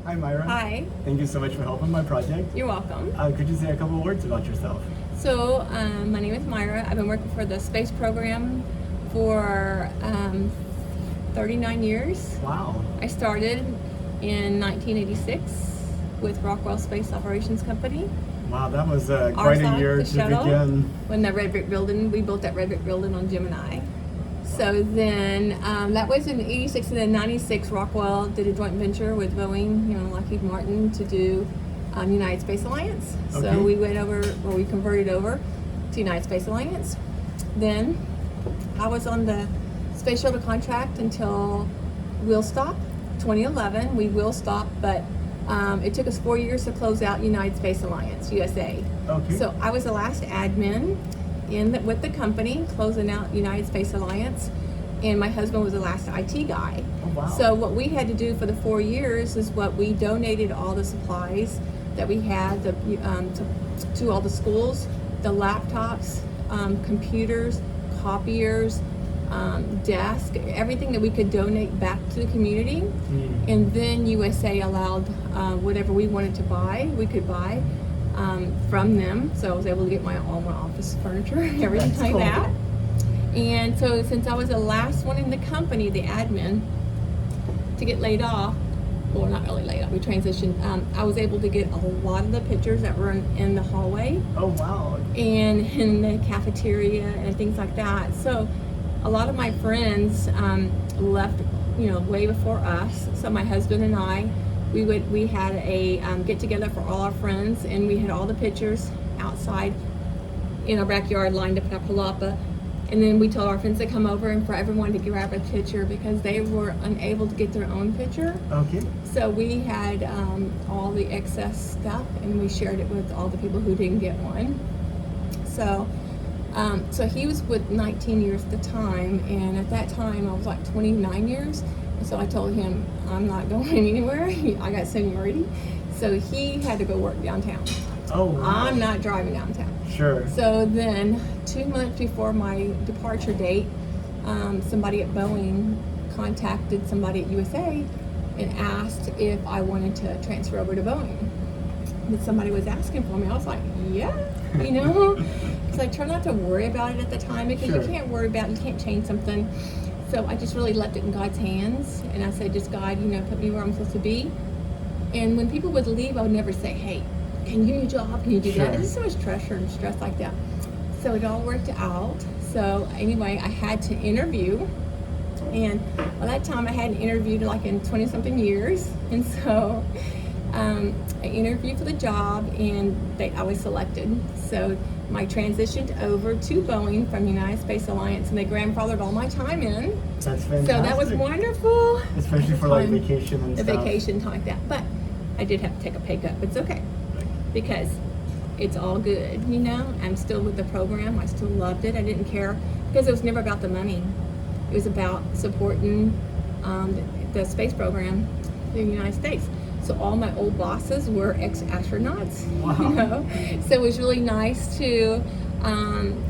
Hi, Myra. Hi. Thank you so much for helping my project. You're welcome. Could you say a couple of words about yourself? So, my name is Myra. I've been working for the space program for 39 years. Wow. I started in 1986 with Rockwell Space Operations Company. Wow, that was quite a year to begin. When the red brick building, we built that red brick building on Gemini. So then that was in 86, and then 96 Rockwell did a joint venture with Boeing, Lockheed Martin, to do United Space Alliance. Okay. So we we converted over to United Space Alliance. Then I was on the space shuttle contract until Will Stop, 2011. We will stop, but it took us 4 years to close out United Space Alliance, USA. Okay. So I was the last admin with the company, closing out United Space Alliance, and my husband was the last IT guy. Oh, wow. So what we had to do for the 4 years is what we donated all the supplies that we had to all the schools, the laptops, computers, copiers, desk, everything that we could donate back to the community. And then USA allowed whatever we wanted to buy, we could buy from them. So I was able to get all my office furniture, everything That's like cool. that. And so since I was the last one in the company, the admin, to get laid off, well, not really laid off, we transitioned, I was able to get a lot of the pictures that were in the hallway. Oh, wow. And in the cafeteria and things like that. So a lot of my friends left, way before us. So my husband and I, we had a get together for all our friends, and we had all the pictures outside in our backyard lined up in our palapa. And then we told our friends to come over and for everyone to grab a picture because they were unable to get their own picture. Okay. So we had all the excess stuff, and we shared it with all the people who didn't get one. So he was with 19 years at the time, and at that time I was like 29 years. And so I told him, I'm not going anywhere. I got seniority. So he had to go work downtown. Oh, wow. I'm not driving downtown. Sure. So then 2 months before my departure date, somebody at Boeing contacted somebody at USA and asked if I wanted to transfer over to Boeing. But somebody was asking for me. I was like, yeah, because I tried not to worry about it at the time, because Sure. you can't worry about it, you can't change something. So I just really left it in God's hands, and I said, just God, put me where I'm supposed to be. And when people would leave, I would never say, hey, can you do your job? Can you do that? Sure. There's so much pressure and stress like that. So it all worked out. So anyway, I had to interview. And by that time I hadn't interviewed like in 20-something years. And so I interviewed for the job, and I was selected. So I transitioned over to Boeing from United Space Alliance, and they grandfathered all my time in. That's fantastic. So that was wonderful. Especially for like vacation and the stuff. vacation, time like that. But I did have to take a pay cut, but it's okay because it's all good. I'm still with the program. I still loved it. I didn't care because it was never about the money. It was about supporting the space program in the United States. So all my old bosses were ex-astronauts. Wow. So it was really nice to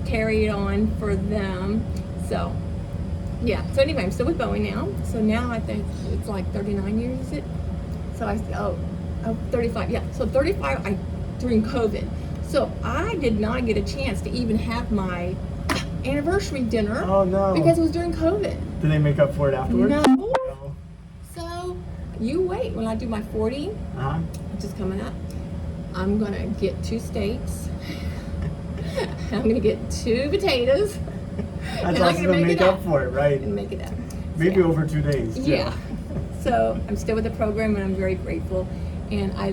carry it on for them. So yeah. So anyway, I'm still with Boeing now. So now I think it's like 39 years, is it? So 35. Yeah. So 35. During COVID. So I did not get a chance to even have my anniversary dinner. Oh, no. Because it was during COVID. Did they make up for it afterwards? No. No. So you wait when I do my 40, Uh-huh. which is coming up. I'm gonna get 2 steaks. I'm gonna get 2 potatoes. That's and I'm also gonna to make it up for it, right? And make it up. Maybe So, over 2 days, too. yeah. So I'm still with the program, and I'm very grateful. And I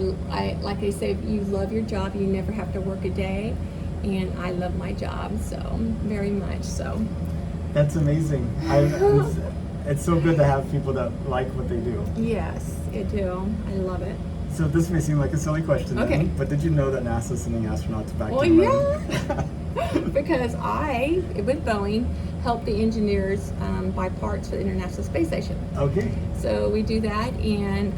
like I say, if you love your job, you never have to work a day. And I love my job, so very much so. That's amazing. It's so good to have people that like what they do. Yes, I do. I love it. So this may seem like a silly question, then, Okay. but did you know that NASA's sending astronauts back Well, to the moon? yeah. Because I, with Boeing, help the engineers buy parts for the International Space Station. Okay. So we do that, and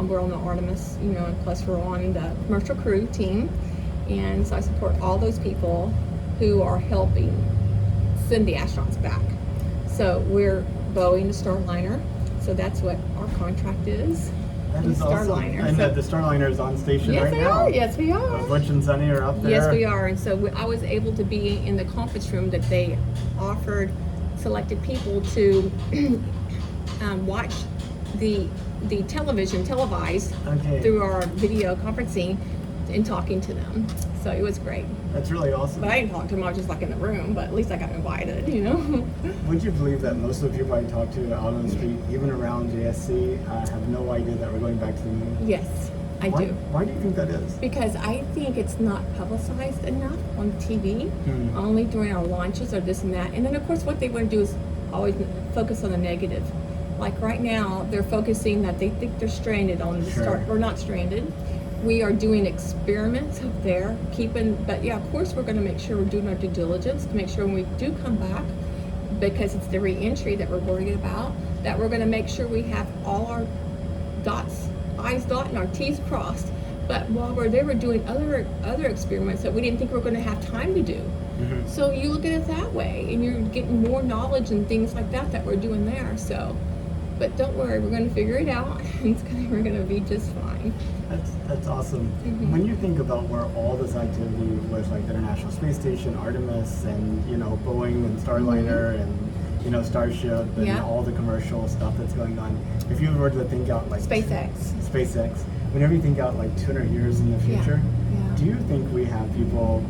we're on the Artemis, and plus we're on the commercial crew team. And so I support all those people who are helping send the astronauts back. So we're Boeing, the Starliner. So that's what our contract is. That in is awesome. Starliner. And So- the Starliner is on station yes, right we now. are. Yes, we are. Butch and Sunny are up there. Yes, we are. And so I was able to be in the conference room that they offered selected people to watch the television televised Okay. through our video conferencing and talking to them. So it was great. That's really awesome. But I didn't talk to them. I was just like in the room. But at least I got invited, you know. Would you believe that most of the people I talk to out on the street, even around JSC, have no idea that we're going back to the moon? Yes, I Why, do. Why do you think that is? Because I think it's not publicized enough on TV, only during our launches or this and that. And then, of course, what they want to do is always focus on the negative. Like right now, they're focusing that they think they're stranded on the Sure. start. We're not stranded. We are doing experiments up there, but yeah, of course, we're going to make sure we're doing our due diligence to make sure when we do come back, because it's the re-entry that we're worried about, that we're going to make sure we have all our I's dotted and our T's crossed. But while we're there, we're doing other experiments that we didn't think we were going to have time to do. So you look at it that way, and you're getting more knowledge and things like that we're doing there. So, but don't worry, we're going to figure it out. We're going to be just fine. That's awesome. When you think about where all this activity was, like the International Space Station, Artemis, and Boeing and Starliner and Starship and Yeah. all the commercial stuff that's going on, if you were to think out like SpaceX. whenever you think out like 200 years in the future, Yeah. do you think we have people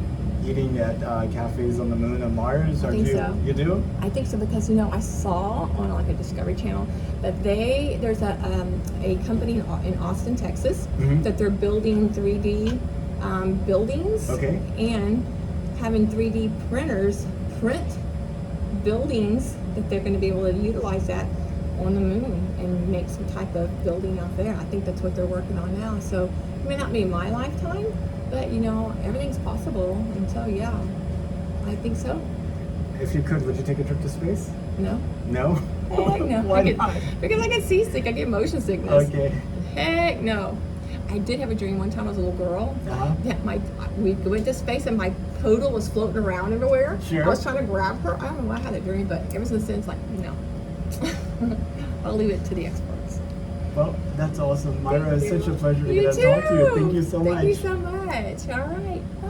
eating at cafes on the moon and Mars? I think so. You do? I think so because I saw on like a Discovery Channel that there's a company in Austin, Texas, that they're building 3D buildings, Okay. and having 3D printers print buildings that they're going to be able to utilize that on the moon and make some type of building out there. I think that's what they're working on now. So it may not be in my lifetime, but everything's possible. And so yeah, I think so. If you could, would you take a trip to space? No. No? Heck no. Why not? Because I get seasick. I get motion sickness. Okay. Heck no. I did have a dream one time I was a little girl that we went to space and my poodle was floating around everywhere. Sure. I was trying to grab her. I don't know why I had that dream, but ever since then it's like, no. I'll leave it to the experts. Well, that's awesome. Myra, it's Thank such a you. pleasure to You get to talk to you. too. Thank you so much. Thank you so much. All right. Bye.